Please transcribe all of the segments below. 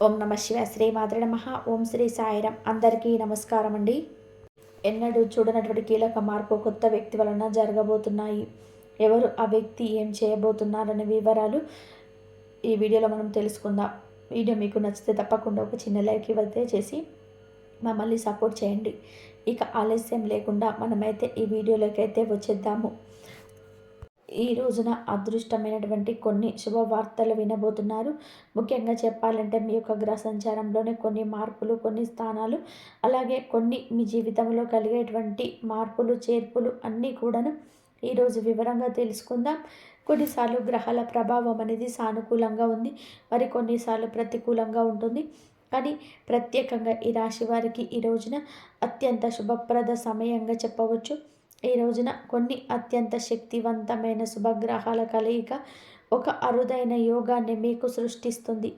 ఓం నమ శివ శ్రీ మాతృ నమః. ఓం శ్రీ సాయిరాం. అందరికీ నమస్కారం అండి. ఎన్నడూ చూడనటువంటి కీలక మార్పు కొత్త వ్యక్తి వలన జరగబోతున్నాయి. ఎవరు ఆ వ్యక్తి, ఏం చేయబోతున్నారనే వివరాలు ఈ వీడియోలో మనం తెలుసుకుందాం. వీడియో మీకు నచ్చితే తప్పకుండా ఒక చిన్న లైక్ ఇవ్వతే చేసి మమ్మల్ని సపోర్ట్ చేయండి. ఇక ఆలస్యం లేకుండా మనమైతే ఈ వీడియోలోకి అయితే వచ్చేద్దాము. ఈ రోజున అదృష్టమైనటువంటి కొన్ని శుభవార్తలు వినబోతున్నారు. ముఖ్యంగా చెప్పాలంటే మీ యొక్క గ్రహ సంచారంలోనే కొన్ని మార్పులు, కొన్ని స్థానాలు, అలాగే కొన్ని మీ జీవితంలో కలిగేటువంటి మార్పులు, చేర్పులు అన్నీ కూడాను ఈరోజు వివరంగా తెలుసుకుందాం. కొన్నిసార్లు గ్రహాల ప్రభావం అనేది సానుకూలంగా ఉంది, మరి కొన్నిసార్లు ప్రతికూలంగా ఉంటుంది. కానీ ప్రత్యేకంగా ఈ రాశి వారికి ఈ రోజున అత్యంత శుభప్రద సమయంగా చెప్పవచ్చు. ఈ రోజున కొన్ని అత్యంత శక్తివంతమైన శుభగ్రహాల కలయిక ఒక అరుదైన యోగాన్ని మీకు సృష్టిస్తుంది.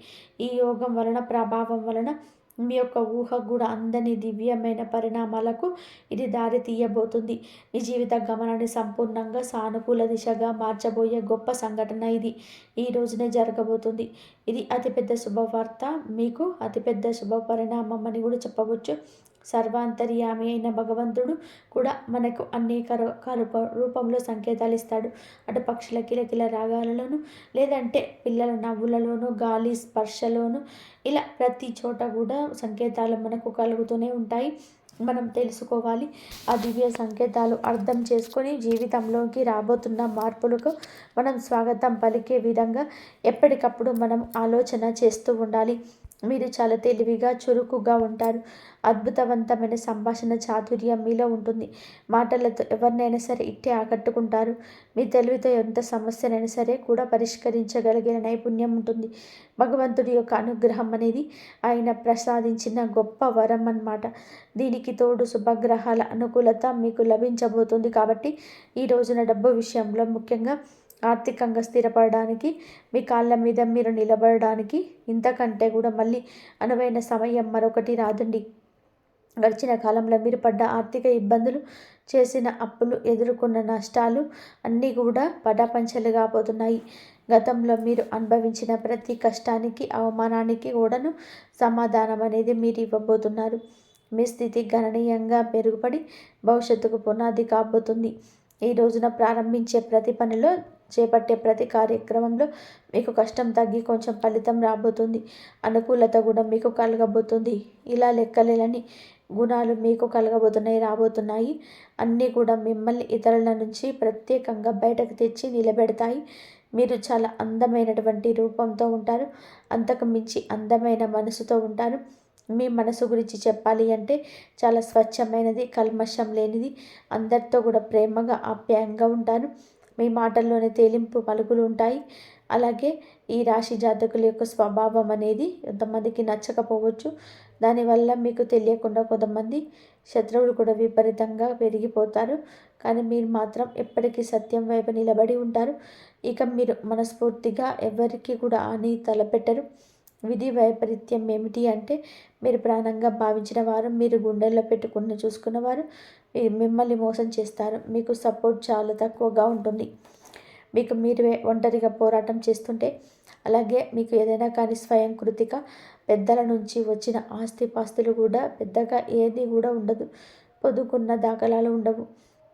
ఈ యోగం వలన, ప్రభావం వలన మీ యొక్క ఊహ కూడా అందని దివ్యమైన పరిణామాలకు ఇది దారి తీయబోతుంది. మీ జీవిత గమనాన్ని సంపూర్ణంగా సానుకూల దిశగా మార్చబోయే గొప్ప సంఘటన ఇది ఈ రోజునే జరగబోతుంది. ఇది అతిపెద్ద శుభవార్త, మీకు అతిపెద్ద శుభ పరిణామం అని కూడా చెప్పవచ్చు. సర్వాంతర్యామి అయిన భగవంతుడు కూడా మనకు అనేక రకాల రూపంలో సంకేతాలు ఇస్తాడు. అటు పక్షుల కిలకిల రాగాలలోను, లేదంటే పిల్లల నవ్వులలోను, గాలి స్పర్శలోను, ఇలా ప్రతి చోట కూడా సంకేతాలు మనకు కలుగుతూనే ఉంటాయి. మనం తెలుసుకోవాలి. ఆ దివ్య సంకేతాలు అర్థం చేసుకొని జీవితంలోకి రాబోతున్న మార్పులకు మనం స్వాగతం పలికే విధంగా ఎప్పటికప్పుడు మనం ఆలోచన చేస్తూ ఉండాలి. మీరు చాలా తెలివిగా, చురుకుగా ఉంటారు. అద్భుతవంతమైన సంభాషణ చాతుర్యం మీలో ఉంటుంది. మాటలతో ఎవరినైనా సరే ఇట్టే ఆకట్టుకుంటారు. మీ తెలివితో ఎంత సమస్యనైనా సరే కూడా పరిష్కరించగలిగే నైపుణ్యం ఉంటుంది. భగవంతుడి యొక్క అనుగ్రహం అనేది ఆయన ప్రసాదించిన గొప్ప వరం అన్నమాట. దీనికి తోడు శుభగ్రహాల అనుకూలత మీకు లభించబోతుంది. కాబట్టి ఈ రోజున డబ్బు విషయంలో ముఖ్యంగా ఆర్థికంగా స్థిరపడడానికి, మీ కాళ్ళ మీద మీరు నిలబడడానికి ఇంతకంటే కూడా మళ్ళీ అనువైన సమయం మరొకటి రాదండి. గడిచిన కాలంలో మీరు పడ్డ ఆర్థిక ఇబ్బందులు, చేసిన అప్పులు, ఎదుర్కొన్న నష్టాలు అన్నీ కూడా పటాపంచలు కాబోతున్నాయి. గతంలో మీరు అనుభవించిన ప్రతి కష్టానికి, అవమానానికి కూడాను సమాధానం అనేది మీరు ఇవ్వబోతున్నారు. మీ స్థితి గణనీయంగా మెరుగుపడి భవిష్యత్తుకు పునాది కాబోతుంది. ఈ రోజున ప్రారంభించే ప్రతి పనిలో, చేపట్టే ప్రతి కార్యక్రమంలో మీకు కష్టం తగ్గి కొంచెం ఫలితం రాబోతుంది. అనుకూలత కూడా మీకు కలగబోతుంది. ఇలా లెక్కలేని గుణాలు మీకు రాబోతున్నాయి. అన్నీ కూడా మిమ్మల్ని ఇతరుల నుంచి ప్రత్యేకంగా బయటకు తెచ్చి నిలబెడతాయి. మీరు చాలా అందమైనటువంటి రూపంతో ఉంటారు. అంతకు మించి అందమైన మనసుతో ఉంటారు. మీ మనసు గురించి చెప్పాలి అంటే చాలా స్వచ్ఛమైనది, కల్మషం లేనిది. అందరితో కూడా ప్రేమగా, ఆప్యాయంగా ఉంటారు. మీ మాటల్లోనే తేలింపు పలుకులు ఉంటాయి. అలాగే ఈ రాశి జాతకుల యొక్క స్వభావం అనేది కొంతమందికి నచ్చకపోవచ్చు. దానివల్ల మీకు తెలియకుండా కొంతమంది శత్రువులు కూడా విపరీతంగా పెరిగిపోతారు. కానీ మీరు మాత్రం ఎప్పటికీ సత్యం వైపు నిలబడి ఉంటారు. ఇక మీరు మనస్ఫూర్తిగా ఎవరికి కూడా హాని తలపెట్టరు. విధి వైపరీత్యం ఏమిటి అంటే, మీరు ప్రాణంగా భావించిన వారు, మీరు గుండెల్లో పెట్టుకుని చూసుకున్నవారు మిమ్మల్ని మోసం చేస్తారు. మీకు సపోర్ట్ చాలా తక్కువగా ఉంటుంది. మీకు మీరే ఒంటరిగా పోరాటం చేస్తుంటే, అలాగే మీకు ఏదైనా కానీ స్వయం కృతిక పెద్దల నుంచి వచ్చిన ఆస్తిపాస్తులు కూడా పెద్దగా ఏది కూడా ఉండదు. పొదుకున్న దాఖలాలు ఉండవు.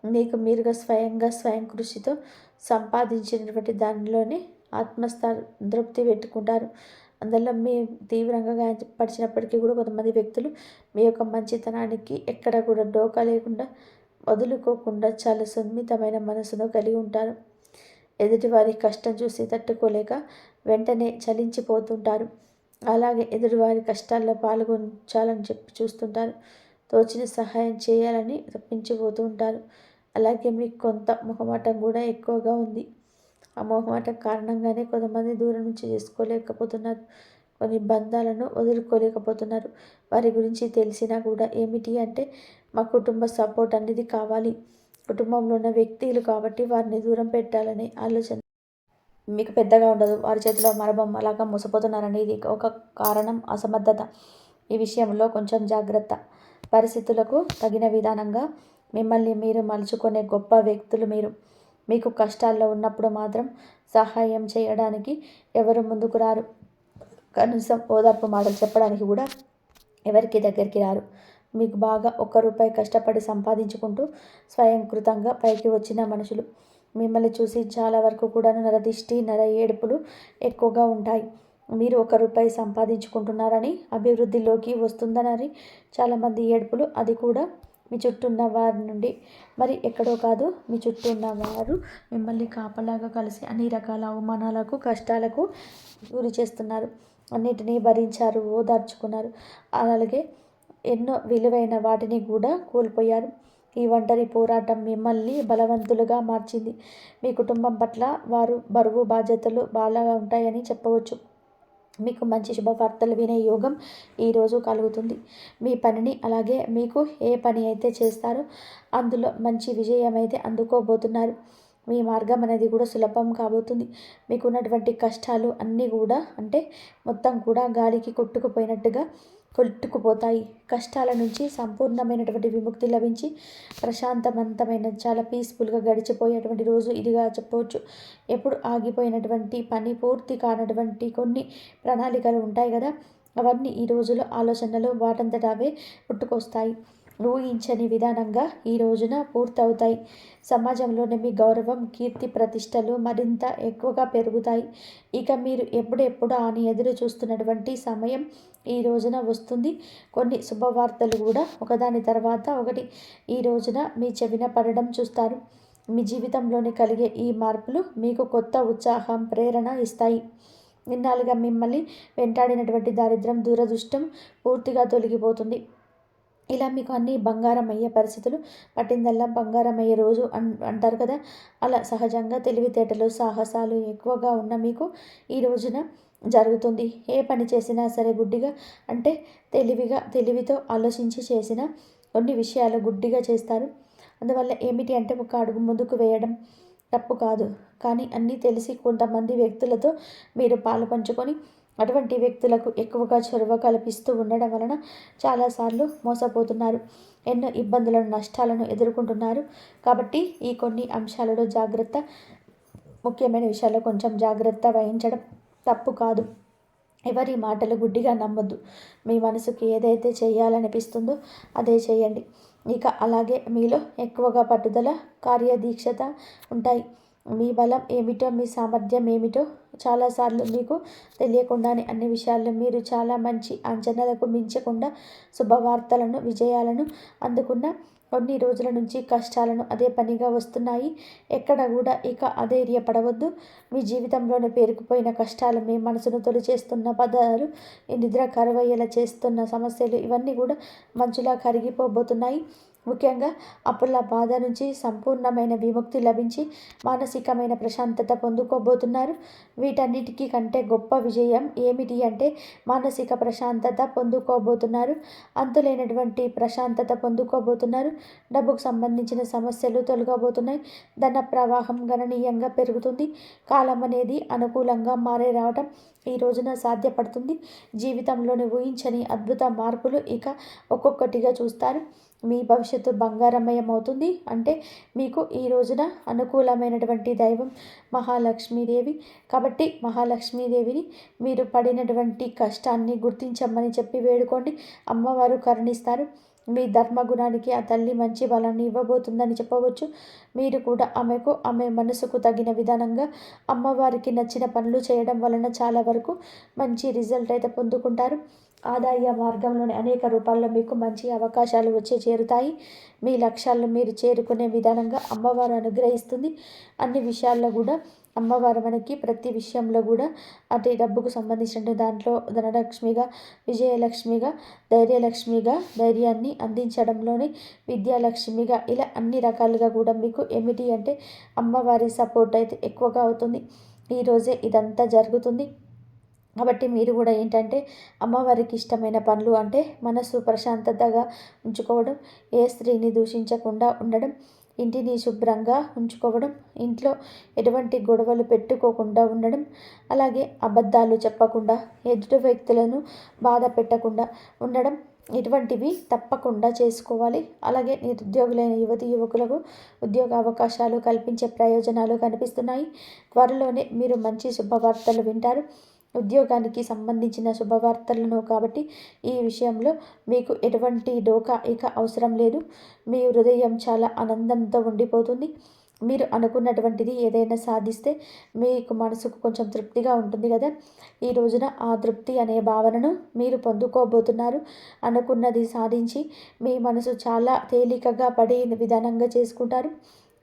మీకు మీరుగా స్వయం కృషితో సంపాదించినటువంటి దానిలోనే ఆత్మసంతృప్తి పెట్టుకుంటారు. అందులో మీ తీవ్రంగా గాయపరిచినప్పటికీ కూడా కొంతమంది వ్యక్తులు మీ యొక్క మంచితనానికి ఎక్కడ కూడా డోకా లేకుండా, వదులుకోకుండా చాలా సున్నితమైన మనసును కలిగి ఉంటారు. ఎదుటివారి కష్టం చూసి తట్టుకోలేక వెంటనే చలించిపోతుంటారు. అలాగే ఎదుటివారి కష్టాల్లో పాల్గొంచాలని చెప్పి చూస్తుంటారు. తోచిన సహాయం చేయాలని తప్పించిపోతూ ఉంటారు. అలాగే మీకు కొంత మొహమాటం కూడా ఎక్కువగా ఉంది. ఆ మొహమాటం కారణంగానే కొంతమంది దూరం నుంచి చేసుకోలేకపోతున్నారు. కొన్ని బంధాలను వదులుకోలేకపోతున్నారు. వారి గురించి తెలిసినా కూడా ఏమిటి అంటే, మా కుటుంబ సపోర్ట్ అనేది కావాలి, కుటుంబంలో ఉన్న వ్యక్తులు కాబట్టి వారిని దూరం పెట్టాలనే ఆలోచన మీకు పెద్దగా ఉండదు. వారి చేతిలో మరబొమ్మలాగా మోసపోతున్నారని ఇది ఒక కారణం. అసమర్థత. ఈ విషయంలో కొంచెం జాగ్రత్త. పరిస్థితులకు తగిన విధానంగా మిమ్మల్ని మీరు మలుచుకునే గొప్ప వ్యక్తులు మీరు. మీకు కష్టాల్లో ఉన్నప్పుడు మాత్రం సహాయం చేయడానికి ఎవరు ముందుకు రారు. కనీసం ఓదార్పు మాటలు చెప్పడానికి కూడా ఎవరికి దగ్గరికి రారు. మీకు బాగా ఒక్క రూపాయి కష్టపడి సంపాదించుకుంటూ స్వయంకృతంగా పైకి వచ్చిన మనుషులు. మిమ్మల్ని చూసి చాలా వరకు కూడా నరదిష్టి, నర ఏడుపులు ఎక్కువగా ఉంటాయి. మీరు రూపాయి సంపాదించుకుంటున్నారని, అభివృద్ధిలోకి వస్తుందనని చాలామంది ఏడుపులు, అది కూడా మీ చుట్టూ ఉన్న వారి నుండి. మరి ఎక్కడో కాదు, మీ చుట్టూ ఉన్నవారు మిమ్మల్ని కాపలాగా కలిసి అన్ని రకాల అవమానాలకు, కష్టాలకు గురి చేస్తున్నారు. అన్నిటినీ భరించారు, ఓదార్చుకున్నారు. అలాగే ఎన్నో విలువైన వాటిని కూడా కోల్పోయారు. ఈ ఒంటరి పోరాటం మిమ్మల్ని బలవంతులుగా మార్చింది. మీ కుటుంబం పట్ల వారు బరువు బాధ్యతలు బాగా ఉంటాయని చెప్పవచ్చు. మీకు మంచి శుభవార్తలు వినే యోగం ఈరోజు కలుగుతుంది. మీ పనిని, అలాగే మీకు ఏ పని అయితే చేస్తారో అందులో మంచి విజయం అయితే అందుకోబోతున్నారు. మీ మార్గం అనేది కూడా సులభం కాబోతుంది. మీకున్నటువంటి కష్టాలు అన్నీ కూడా మొత్తం కూడా గాలికి కొట్టుకుపోయినట్టుగా కొట్టుకుపోతాయి. కష్టాల నుంచి సంపూర్ణమైనటువంటి విముక్తి లభించి ప్రశాంతవంతమైన, చాలా పీస్ఫుల్గా గడిచిపోయేటువంటి రోజు ఇదిగా చెప్పవచ్చు. ఎప్పుడు ఆగిపోయినటువంటి పని, పూర్తి కానటువంటి కొన్ని ప్రణాళికలు ఉంటాయి కదా, అవన్నీ ఈ రోజులో ఆలోచనలు వాటంతట అవే పుట్టుకొస్తాయి. ఊహించని విధానంగా ఈ రోజున పూర్తవుతాయి. సమాజంలోనే మీ గౌరవం, కీర్తి ప్రతిష్టలు మరింత ఎక్కువగా పెరుగుతాయి. ఇక మీరు ఎప్పుడెప్పుడు అని ఎదురు చూస్తున్నటువంటి సమయం ఈ రోజున వస్తుంది. కొన్ని శుభవార్తలు కూడా ఒకదాని తర్వాత ఒకటి ఈ రోజున మీ చెవిన పడడం చూస్తారు. మీ జీవితంలోని కలిగే ఈ మార్పులు మీకు కొత్త ఉత్సాహం, ప్రేరణ ఇస్తాయి. ఇన్నాళ్ళుగా మిమ్మల్ని వెంటాడినటువంటి దారిద్ర్యం, దురదృష్టం పూర్తిగా తొలగిపోతుంది. ఇలా మీకు అన్నీ బంగారం అయ్యే పరిస్థితులు, పట్టిందల్లా బంగారం అయ్యే రోజు అంటారు కదా, అలా సహజంగా తెలివితేటలు, సాహసాలు ఎక్కువగా ఉన్న మీకు ఈ రోజున జరుగుతుంది. ఏ పని చేసినా సరే గుడ్డిగా, తెలివితో ఆలోచించి చేసిన కొన్ని విషయాలు గుడ్డిగా చేస్తారు. అందువల్ల ఏమిటి అంటే, ఒక అడుగు ముందుకు వేయడం తప్పు కాదు, కానీ అన్నీ తెలిసి కొంతమంది వ్యక్తులతో మీరు పాలు పంచుకొని అటువంటి వ్యక్తులకు ఎక్కువగా చొరవ కల్పిస్తూ ఉండడం వలన చాలాసార్లు మోసపోతున్నారు. ఎన్నో ఇబ్బందులను, నష్టాలను ఎదుర్కొంటున్నారు. కాబట్టి ఈ కొన్ని అంశాలలో జాగ్రత్త, ముఖ్యమైన విషయాల్లో కొంచెం జాగ్రత్త వహించడం తప్పు కాదు. ఎవరి మాటలు గుడ్డిగా నమ్మొద్దు. మీ మనసుకి ఏదైతే చేయాలనిపిస్తుందో అదే చేయండి. ఇక అలాగే మీలో ఎక్కువగా పట్టుదల, కార్యదీక్షత ఉంటాయి. మీ బలం ఏమిటో, మీ సామర్థ్యం ఏమిటో చాలాసార్లు మీకు తెలియకుండానే అన్ని విషయాల్లో మీరు చాలా మంచి అంచనాలకు మించకుండా శుభవార్తలను, విజయాలను అందుకున్న కొన్ని రోజుల నుంచి కష్టాలను అదే పనిగా వస్తున్నాయి. ఎక్కడ కూడా ఇక అధైర్యపడవద్దు. మీ జీవితంలోనే పేరుకుపోయిన కష్టాలు, మీ మనసును తొలిచేస్తున్న పదాలు, ఈ నిద్ర కరువయ్యేలా చేస్తున్న సమస్యలు, ఇవన్నీ కూడా మంచులా కరిగిపోబోతున్నాయి. ముఖ్యంగా అప్పుల బాధ నుంచి సంపూర్ణమైన విముక్తి లభించి మానసికమైన ప్రశాంతత పొందుకోబోతున్నారు. వీటన్నిటికీ కంటే గొప్ప విజయం ఏమిటి అంటే, మానసిక ప్రశాంతత పొందుకోబోతున్నారు. అంతులేనటువంటి ప్రశాంతత పొందుకోబోతున్నారు. డబ్బుకు సంబంధించిన సమస్యలు తొలగబోతున్నాయి. ధన ప్రవాహం గణనీయంగా పెరుగుతుంది. కాలం అనేది అనుకూలంగా మారే రావడం ఈ రోజున సాధ్యపడుతుంది. జీవితంలోని ఊహించని అద్భుత మార్పులు ఇక ఒక్కొక్కటిగా చూస్తారు. మీ భవిష్యత్తు బంగారమయం అవుతుంది. మీకు ఈ రోజున అనుకూలమైనటువంటి దైవం మహాలక్ష్మీదేవి. కాబట్టి మహాలక్ష్మీదేవిని మీరు పడినటువంటి కష్టాన్ని గుర్తించమని చెప్పి వేడుకోండి. అమ్మవారు కరుణిస్తారు. మీ ధర్మగుణానికి ఆ తల్లి మంచి బలాన్ని ఇవ్వబోతుందని చెప్పవచ్చు. మీరు కూడా ఆమె మనసుకు తగిన విధానంగా అమ్మవారికి నచ్చిన పనులు చేయడం వలన చాలా వరకు మంచి రిజల్ట్ అయితే పొందుకుంటారు. ఆదాయ మార్గంలోని అనేక రూపాల్లో మీకు మంచి అవకాశాలు చేరుతాయి. మీ లక్ష్యాలను మీరు చేరుకునే విధానంగా అమ్మవారు అనుగ్రహిస్తుంది. అన్ని విషయాల్లో కూడా అమ్మవారు మనకి ప్రతి విషయంలో కూడా డబ్బుకు సంబంధించిన దాంట్లో ధనలక్ష్మిగా, విజయలక్ష్మిగా, ధైర్యలక్ష్మిగా, ధైర్యాన్ని అందించడంలోని విద్యాలక్ష్మిగా, ఇలా అన్ని రకాలుగా కూడా మీకు ఏమిటి అంటే అమ్మవారి సపోర్ట్ అయితే ఎక్కువగా అవుతుంది. ఈరోజే ఇదంతా జరుగుతుంది. కాబట్టి మీరు కూడా ఏంటంటే అమ్మవారికి ఇష్టమైన పనులు మనసు ప్రశాంతతగా ఉంచుకోవడం, ఏ స్త్రీని దూషించకుండా ఉండడం, ఇంటిని శుభ్రంగా ఉంచుకోవడం, ఇంట్లో ఎటువంటి గొడవలు పెట్టుకోకుండా ఉండడం, అలాగే అబద్ధాలు చెప్పకుండా, ఎదుటి వ్యక్తులను బాధ పెట్టకుండా ఉండడం, ఇటువంటివి తప్పకుండా చేసుకోవాలి. అలాగే నిరుద్యోగులైన యువకులకు ఉద్యోగ అవకాశాలు కల్పించే ప్రయోజనాలు కనిపిస్తున్నాయి. త్వరలోనే మీరు మంచి శుభవార్తలు వింటారు. ఉద్యోగానికి సంబంధించిన శుభవార్తలను కాబట్టి ఈ విషయంలో మీకు ఎటువంటి డోకా ఇక అవసరం లేదు. మీ హృదయం చాలా ఆనందంతో ఉండిపోతుంది. మీరు అనుకున్నటువంటిది ఏదైనా సాధిస్తే మీకు మనసుకు కొంచెం తృప్తిగా ఉంటుంది కదా. ఈ రోజున ఆ తృప్తి అనే భావనను మీరు పొందుకోబోతున్నారు. అనుకున్నది సాధించి మీ మనసు చాలా తేలికగా పడే విధానంగా చేసుకుంటారు.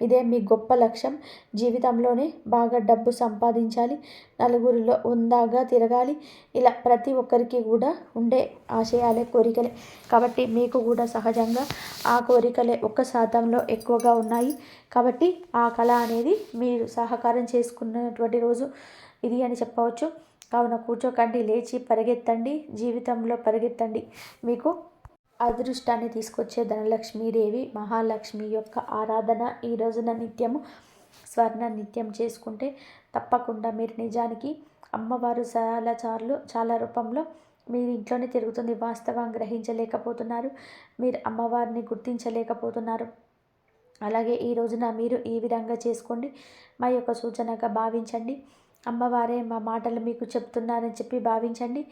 ఇదే మీ గొప్ప లక్ష్యం. జీవితంలోనే బాగా డబ్బు సంపాదించాలి, నలుగురిలో ఉందాగా తిరగాలి, ఇలా ప్రతి ఒక్కరికి కూడా ఉండే ఆశయాలే, కోరికలే. కాబట్టి మీకు కూడా సహజంగా ఆ కోరికలే 1%లో ఎక్కువగా ఉన్నాయి. కాబట్టి ఆ కళ అనేది మీరు సహకారం చేసుకున్నటువంటి రోజు ఇది అని చెప్పవచ్చు. కావున కూర్చోకండి, లేచి పరిగెత్తండి, జీవితంలో పరిగెత్తండి. మీకు అదృష్టాన్ని తీసుకొచ్చే ధనలక్ష్మీదేవి మహాలక్ష్మి యొక్క ఆరాధన ఈ రోజున నిత్యము స్వర్ణ నిత్యం చేసుకుంటే తప్పకుండా మీరు నిజానికి అమ్మవారు చాలా రూపంలో మీరు ఇంట్లోనే తిరుగుతుంది. వాస్తవం గ్రహించలేకపోతున్నారు, మీరు అమ్మవారిని గుర్తించలేకపోతున్నారు. అలాగే ఈ రోజున మీరు ఈ విధంగా చేసుకోండి. మా యొక్క సూచనగా భావించండి. అమ్మవారే మా మాటలు మీకు చెప్తున్నారని చెప్పి భావించండి.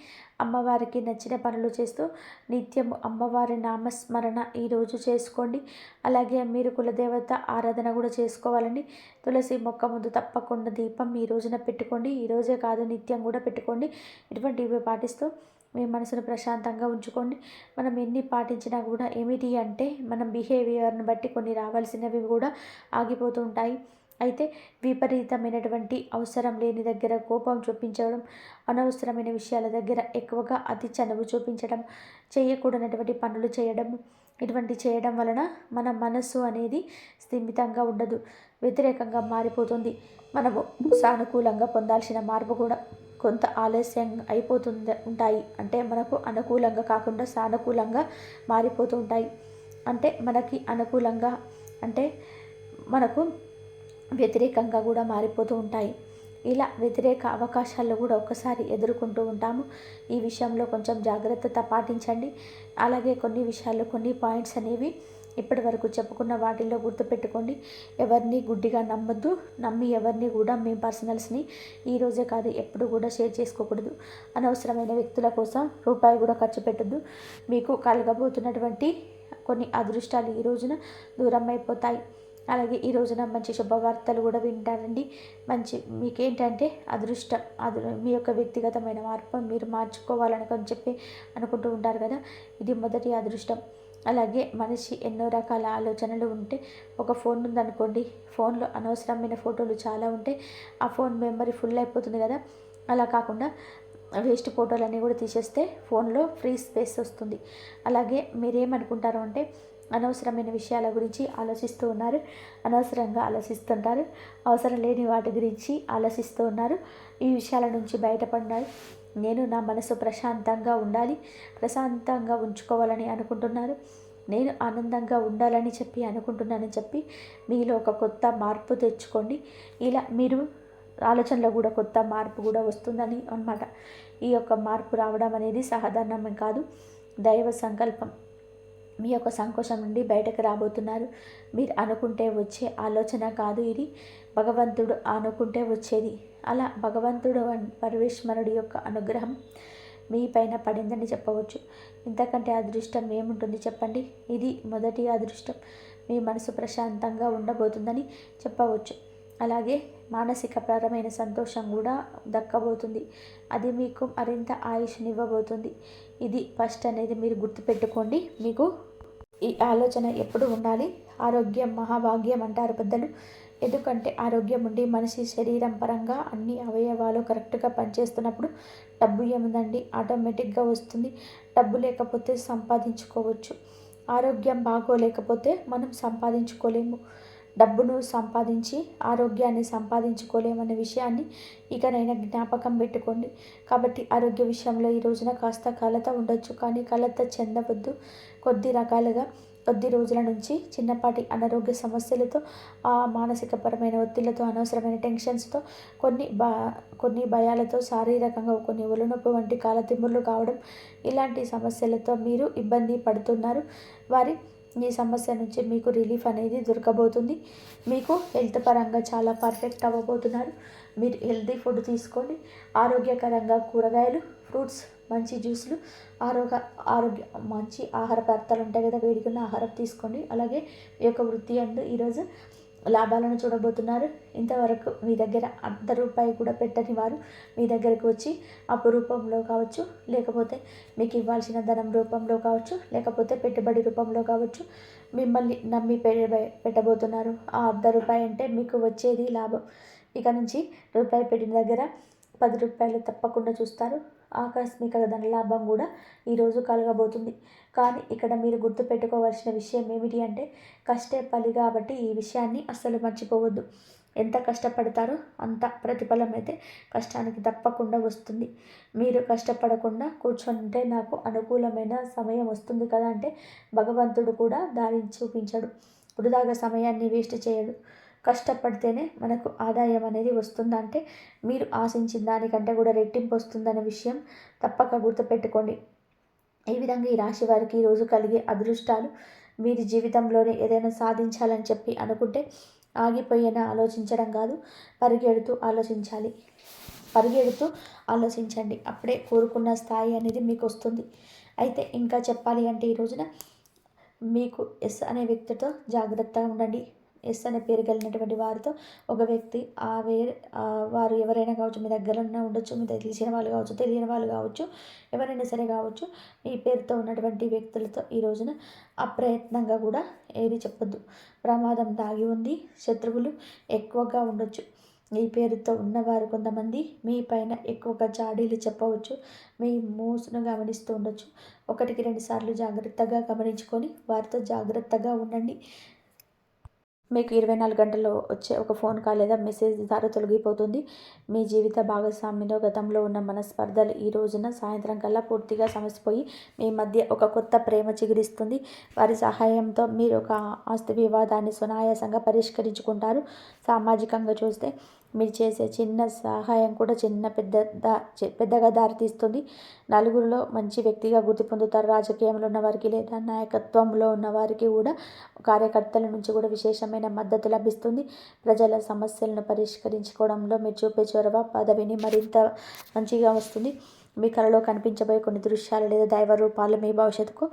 అమ్మవారికి నచ్చిన పనులు చేస్తూ నిత్యము అమ్మవారి నామస్మరణ ఈరోజు చేసుకోండి. అలాగే మీరు కులదేవత ఆరాధన కూడా చేసుకోవాలండి. తులసి మొక్క ముందు తప్పకుండా దీపం ఈ రోజున పెట్టుకోండి. ఈరోజే కాదు, నిత్యం కూడా పెట్టుకోండి. ఇటువంటివి పాటిస్తూ మీ మనసును ప్రశాంతంగా ఉంచుకోండి. మనం ఎన్ని పాటించినా కూడా ఏమిటి అంటే మనం బిహేవియర్ని బట్టి కొన్ని రావాల్సినవి కూడా ఆగిపోతూ ఉంటాయి. అయితే విపరీతమైనటువంటి అవసరం లేని దగ్గర కోపం చూపించడం, అనవసరమైన విషయాల దగ్గర ఎక్కువగా అతి చనువు చూపించడం, చేయకూడనటువంటి పనులు చేయడం, ఇటువంటి చేయడం వలన మన మనస్సు అనేది స్థిమితంగా ఉండదు, వ్యతిరేకంగా మారిపోతుంది. మనము సానుకూలంగా పొందాల్సిన మార్పు కూడా కొంత ఆలస్యం ఉంటాయి. అంటే మనకు అనుకూలంగా కాకుండా సానుకూలంగా మారిపోతూ ఉంటాయి. అంటే మనకి అనుకూలంగా అంటే మనకు వ్యతిరేకంగా కూడా మారిపోతూ ఉంటాయి. ఇలా వ్యతిరేక అవకాశాలు కూడా ఒక్కసారి ఎదుర్కొంటూ ఉంటాము. ఈ విషయంలో కొంచెం జాగ్రత్త పాటించండి. అలాగే కొన్ని విషయాలు, కొన్ని పాయింట్స్ అనేవి ఇప్పటి వరకు చెప్పుకున్న వాటిల్లో గుర్తుపెట్టుకోండి. ఎవరిని గుడ్డిగా నమ్మొద్దు. నమ్మి ఎవరిని కూడా మీ పర్సనల్స్ని ఈరోజే కాదు ఎప్పుడు కూడా షేర్ చేసుకోకూడదు. అనవసరమైన వ్యక్తుల కోసం రూపాయి కూడా ఖర్చు పెట్టద్దు. మీకు కలగబోతున్నటువంటి కొన్ని అదృష్టాలు ఈ రోజున దూరం అయిపోతాయి. అలాగే ఈ రోజున మంచి శుభవార్తలు కూడా వింటారండి. మీకేంటంటే అదృష్టం, మీ యొక్క వ్యక్తిగతమైన మార్పు మీరు మార్చుకోవాలని చెప్పి అనుకుంటూ ఉంటారు కదా, ఇది మొదటి అదృష్టం. అలాగే మనిషి ఎన్నో రకాల ఆలోచనలు ఉంటే, ఒక ఫోన్ ఉందనుకోండి, ఫోన్లో అనవసరమైన ఫోటోలు చాలా ఉంటే ఆ ఫోన్ మెమరీ ఫుల్ అయిపోతుంది కదా. అలా కాకుండా వేస్ట్ ఫోటోలన్నీ కూడా తీసేస్తే ఫోన్లో ఫ్రీ స్పేస్ వస్తుంది. అలాగే మీరేమనుకుంటారు అంటే అనవసరమైన విషయాల గురించి ఆలోచిస్తూ ఉన్నారు, అనవసరంగా ఆలోచిస్తుంటారు, అవసరం లేని వాటి గురించి ఆలోచిస్తూ ఉన్నారు. ఈ విషయాల నుంచి బయటపడినారు. నేను నా మనసు ప్రశాంతంగా ఉండాలి, ప్రశాంతంగా ఉంచుకోవాలని అనుకుంటున్నారు. నేను ఆనందంగా ఉండాలని చెప్పి అనుకుంటున్నానని చెప్పి మీలో ఒక కొత్త మార్పు తెచ్చుకోండి. ఇలా మీరు ఆలోచనలో కూడా కొత్త మార్పు కూడా వస్తుందని అన్నమాట. ఈ యొక్క మార్పు రావడం అనేది సాధారణం కాదు, దైవ సంకల్పం. మీ యొక్క సంకోచం నుండి బయటకు రాబోతున్నారు. మీరు అనుకుంటే వచ్చే ఆలోచన కాదు ఇది, భగవంతుడు అనుకుంటే వచ్చేది. అలా భగవంతుడు పరమేశ్వరుడి యొక్క అనుగ్రహం మీ పైన పడిందని చెప్పవచ్చు. ఇంతకంటే అదృష్టం ఏముంటుంది చెప్పండి. ఇది మొదటి అదృష్టం. మీ మనసు ప్రశాంతంగా ఉండబోతుందని చెప్పవచ్చు. అలాగే మానసికపరమైన సంతోషం కూడా దక్కబోతుంది. అది మీకు మరింత ఆయుష్నివ్వబోతుంది. ఇది ఫస్ట్ అనేది మీరు గుర్తుపెట్టుకోండి. మీకు ఈ ఆలోచన ఎప్పుడు ఉండాలి. ఆరోగ్యం మహాభాగ్యం అంటారు పెద్దలు. ఎందుకంటే ఆరోగ్యం ఉండి మనిషి శరీరం పరంగా అన్ని అవయవాలు కరెక్ట్గా పనిచేస్తున్నప్పుడు డబ్బు ఏముందండి, ఆటోమేటిక్గా వస్తుంది. డబ్బు లేకపోతే సంపాదించుకోవచ్చు, ఆరోగ్యం బాగోలేకపోతే మనం సంపాదించుకోలేము. డబ్బును సంపాదించి ఆరోగ్యాన్ని సంపాదించుకోలేమనే విషయాన్ని ఇకనైనా జ్ఞాపకం పెట్టుకోండి. కాబట్టి ఆరోగ్య విషయంలో ఈ రోజున కాస్త కలత ఉండొచ్చు, కానీ కలత చెందవద్దు. కొద్ది రోజుల నుంచి చిన్నపాటి అనారోగ్య సమస్యలతో, మానసికపరమైన ఒత్తిళ్లతో, అనవసరమైన టెన్షన్స్తో, కొన్ని భయాలతో, శారీరకంగా కొన్ని ఒళ్ళనొప్పి వంటి కాలతిమ్ములు కావడం, ఇలాంటి సమస్యలతో మీరు ఇబ్బంది పడుతున్నారు. ఈ సమస్య నుంచి మీకు రిలీఫ్ అనేది దొరకబోతుంది. మీకు హెల్త్ పరంగా చాలా పర్ఫెక్ట్ అవ్వబోతున్నారు. మీరు హెల్తీ ఫుడ్ తీసుకోండి. ఆరోగ్యకరంగా కూరగాయలు, ఫ్రూట్స్, మంచి జ్యూసులు, ఆరోగ్య ఆరోగ్య మంచి ఆహార పదార్థాలు ఉంటాయి కదా, వేడికున్న ఆహారం తీసుకోండి. అలాగే మీ యొక్క వృత్తి అందు ఈరోజు లాభాలను చూడబోతున్నారు. ఇంతవరకు మీ దగ్గర అర్ధ రూపాయి కూడా పెట్టని వారు మీ దగ్గరకు వచ్చి అప్పు రూపంలో కావచ్చు, లేకపోతే మీకు ఇవ్వాల్సిన ధనం రూపంలో కావచ్చు, లేకపోతే పెట్టుబడి రూపంలో కావచ్చు, మిమ్మల్ని నమ్మి పెట్టబోతున్నారు. ఆ అర్ధ రూపాయి అంటే మీకు వచ్చేది లాభం. ఇక నుంచి రూపాయి పెట్టిన దగ్గర 10 రూపాయలు తప్పకుండా చూస్తారు. ఆకస్మిక ధనలాభం కూడా ఈరోజు కలగబోతుంది. కానీ ఇక్కడ మీరు గుర్తుపెట్టుకోవాల్సిన విషయం ఏమిటి అంటే, కష్టే ఫలి కాబట్టి ఈ విషయాన్ని అస్సలు మర్చిపోవద్దు. ఎంత కష్టపడతారో అంత ప్రతిఫలం అయితే కష్టానికి తప్పకుండా వస్తుంది. మీరు కష్టపడకుండా కూర్చొంటే నాకు అనుకూలమైన సమయం వస్తుంది కదా అంటే భగవంతుడు కూడా దారిని చూపించడు. వృధాగా సమయాన్ని వేస్ట్ చేయడు. కష్టపడితేనే మనకు ఆదాయం అనేది వస్తుందంటే మీరు ఆశించిన దానికంటే కూడా రెట్టింపు వస్తుందనే విషయం తప్పక గుర్తుపెట్టుకోండి. ఈ విధంగా ఈ రాశి వారికి ఈరోజు కలిగే అదృష్టాలు, మీరు జీవితంలోనే ఏదైనా సాధించాలని చెప్పి అనుకుంటే ఆగిపోయేనా ఆలోచించడం కాదు, పరిగెడుతూ ఆలోచించాలి. పరిగెడుతూ ఆలోచించండి. అప్పుడే కోరుకున్న స్థాయి అనేది మీకు వస్తుంది. అయితే ఇంకా చెప్పాలి అంటే ఈ రోజున మీకు ఎస్ అనే వ్యక్తితో జాగ్రత్తగా ఉండండి. ఎస్ అనే పేరు కలిగినటువంటి వారితో ఒక వ్యక్తి వారు ఎవరైనా కావచ్చు, మీ దగ్గరలో ఉండొచ్చు, మీ తెలిసిన వాళ్ళు కావచ్చు, తెలియని వాళ్ళు కావచ్చు, ఎవరైనా సరే కావచ్చు, మీ పేరుతో ఉన్నటువంటి వ్యక్తులతో ఈ రోజున అప్రయత్నంగా కూడా ఏది చెప్పొద్దు. ప్రమాదం దాగి ఉంది. శత్రువులు ఎక్కువగా ఉండొచ్చు. మీ పేరుతో ఉన్నవారు కొంతమంది మీ పైన ఎక్కువగా చాడీలు చెప్పవచ్చు. మీ మూసును గమనిస్తూ ఉండొచ్చు. 1-2 సార్లు జాగ్రత్తగా గమనించుకొని వారితో జాగ్రత్తగా ఉండండి. మీకు 24 గంటల్లో వచ్చే ఒక ఫోన్ కాల్ లేదా మెసేజ్ ద్వారా తొలగిపోతుంది. మీ జీవిత భాగస్వామిలో గతంలో ఉన్న మనస్పర్ధలు ఈ రోజున సాయంత్రం కల్లా పూర్తిగా సమసిపోయి మీ మధ్య ఒక కొత్త ప్రేమ చిగురిస్తుంది. వారి సహాయంతో మీరు ఒక ఆస్తి వివాదాన్ని సునాయాసంగా పరిష్కరించుకుంటారు. సామాజికంగా చూస్తే మీరు చేసే చిన్న సహాయం కూడా పెద్దగా దారితీస్తుంది. నలుగురిలో మంచి వ్యక్తిగా గుర్తు పొందుతారు. రాజకీయంలో ఉన్నవారికి లేదా నాయకత్వంలో ఉన్నవారికి కూడా కార్యకర్తల నుంచి కూడా విశేషమైన మద్దతు లభిస్తుంది. ప్రజల సమస్యలను పరిష్కరించుకోవడంలో మీరు చూపే చొరవ పదవిని మరింత మంచిగా వస్తుంది. మీ కలలో కనిపించబోయే కొన్ని దృశ్యాలు లేదా దైవ రూపాలు మీ భవిష్యత్తుకు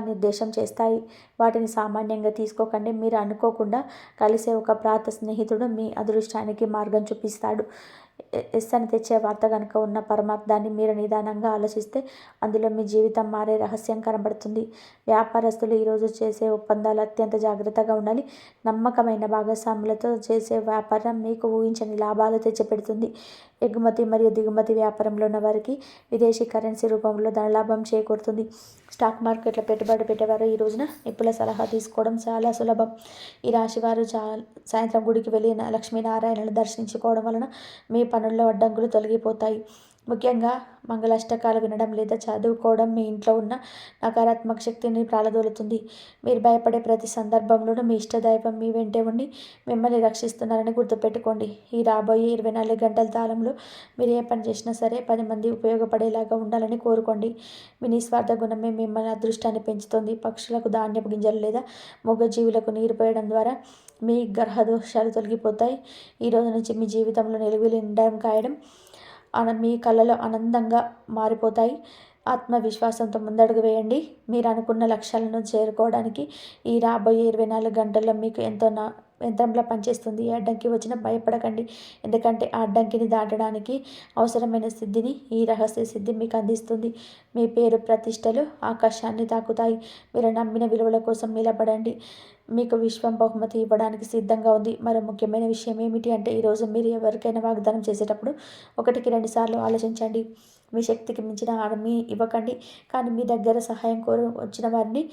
నిర్దేశం చేస్తాయి. వాటిని సామాన్యంగా తీసుకోకండి. మీరు అనుకోకుండా కలిసే ఒక ప్రాత స్నేహితుడు మీ అదృష్టానికి మార్గం చూపిస్తాడు. ఎస్ అని తెచ్చే వార్త కనుక ఉన్న పరమార్థాన్ని మీరు నిదానంగా ఆలోచిస్తే అందులో మీ జీవితం మారే రహస్యం కనబడుతుంది. వ్యాపారస్తులు ఈరోజు చేసే ఒప్పందాలు అత్యంత జాగ్రత్తగా ఉండాలి. నమ్మకమైన భాగస్వాములతో చేసే వ్యాపారం మీకు ఊహించని లాభాలు తెచ్చిపెడుతుంది. ఎగుమతి మరియు దిగుమతి వ్యాపారంలో ఉన్న వారికి విదేశీ కరెన్సీ రూపంలో ధనలాభం చేకూరుతుంది. స్టాక్ మార్కెట్లో పెట్టుబడి పెట్టేవారు ఈ రోజున నిపుణుల సలహా తీసుకోవడం చాలా సులభం. ఈ రాశి వారు సాయంత్రం గుడికి వెళ్ళి లక్ష్మీనారాయణను దర్శించుకోవడం వలన మీ పనుల్లో అడ్డంకులు తొలగిపోతాయి. ముఖ్యంగా మంగళాష్టకాలు వినడం లేదా చదువుకోవడం మీ ఇంట్లో ఉన్న నకారాత్మక శక్తిని ప్రాలదోలుతుంది. మీరు భయపడే ప్రతి సందర్భంలోనూ మీ ఇష్టదైవం మీ వెంటే ఉండి మిమ్మల్ని రక్షిస్తున్నారని గుర్తుపెట్టుకోండి. ఈ రాబోయే 24 గంటల కాలంలో మీరు ఏ పని చేసినా సరే 10 మంది ఉపయోగపడేలాగా ఉండాలని కోరుకోండి. మీ నిస్వార్థ గుణమే మిమ్మల్ని అదృష్టాన్ని పెంచుతుంది. పక్షులకు ధాన్యపు గింజలు లేదా మూగజీవులకు నీరు పోయడం ద్వారా మీ గ్రహ దోషాలు తొలగిపోతాయి. ఈ రోజు నుంచి మీ జీవితంలో నిలువలు నిండడం కాయడం మీ కళలు ఆనందంగా మారిపోతాయి. ఆత్మవిశ్వాసంతో ముందడుగు వేయండి. మీరు అనుకున్న లక్ష్యాలను చేరుకోవడానికి ఈ రాబోయే 24 గంటల్లో మీకు యంత్రంలా పనిచేస్తుంది. ఏ అడ్డంకి వచ్చినా భయపడకండి. ఎందుకంటే ఆ అడ్డంకిని దాటడానికి అవసరమైన సిద్ధిని ఈ రహస్య సిద్ధి మీకు అందిస్తుంది. మీ పేరు ప్రతిష్టలు ఆకాశాన్ని తాకుతాయి. మీరు నమ్మిన విలువల కోసం నిలబడండి. మీకు విశ్వం బహుమతి ఇవ్వడానికి సిద్ధంగా ఉంది. మరో ముఖ్యమైన విషయం ఏమిటి అంటే ఈరోజు మీరు ఎవరికైనా వాగ్దానం చేసేటప్పుడు 1-2 సార్లు ఆలోచించండి. మీ శక్తికి మించిన హామీ ఇవ్వకండి. కానీ మీ దగ్గర సహాయం వచ్చిన వారిని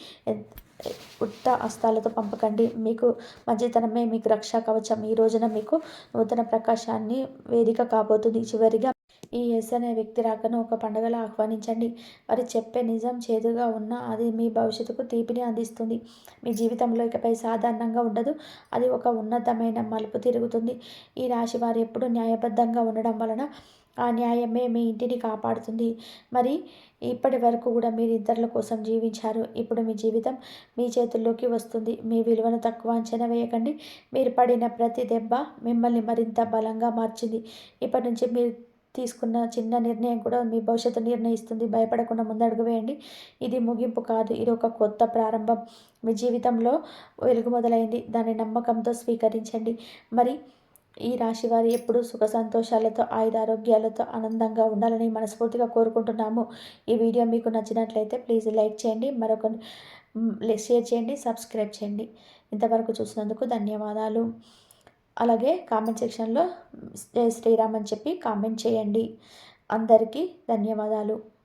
ఉత్త హస్తాలతో పంపకండి. మీకు మంచితనమే మీకు రక్షా కవచం. ఈ రోజున మీకు నూతన ప్రకాశాన్ని వేదిక కాబోతుంది. చివరిగా ఈ ఎస్ అనే వ్యక్తి రాకను ఒక పండుగలా ఆహ్వానించండి. వారు చెప్పే నిజం చేదుగా ఉన్నా అది మీ భవిష్యత్తుకు తీపిని అందిస్తుంది. మీ జీవితంలో ఇకపై సాధారణంగా ఉండదు. అది ఒక ఉన్నతమైన మలుపు తిరుగుతుంది. ఈ రాశి వారు ఎప్పుడు న్యాయబద్ధంగా ఉండడం వలన ఆ న్యాయమే మీ ఇంటిని కాపాడుతుంది. మరి ఇప్పటి వరకు కూడా మీరు ఇతరుల కోసం జీవించారు. ఇప్పుడు మీ జీవితం మీ చేతుల్లోకి వస్తుంది. మీ విలువను తక్కువ అంచనా వేయకండి. మీరు పడిన ప్రతి దెబ్బ మిమ్మల్ని మరింత బలంగా మార్చింది. ఇప్పటి నుంచి మీరు తీసుకున్న చిన్న నిర్ణయం కూడా మీ భవిష్యత్తు నిర్ణయిస్తుంది. భయపడకుండా ముందడుగు వేయండి. ఇది ముగింపు కాదు. ఇది ఒక కొత్త ప్రారంభం. మీ జీవితంలో వెలుగు మొదలైంది. దాన్ని నమ్మకంతో స్వీకరించండి. మరి ఈ రాశి వారు ఎప్పుడూ సుఖ సంతోషాలతో ఆయురారోగ్యాలతో ఆనందంగా ఉండాలని మనస్ఫూర్తిగా కోరుకుంటున్నాము. ఈ వీడియో మీకు నచ్చినట్లయితే ప్లీజ్ లైక్ చేయండి, షేర్ చేయండి, సబ్స్క్రైబ్ చేయండి. ఇంతవరకు చూసినందుకు ధన్యవాదాలు. అలాగే కామెంట్ సెక్షన్లో జై శ్రీరామ్ అని చెప్పి కామెంట్ చేయండి. అందరికీ ధన్యవాదాలు.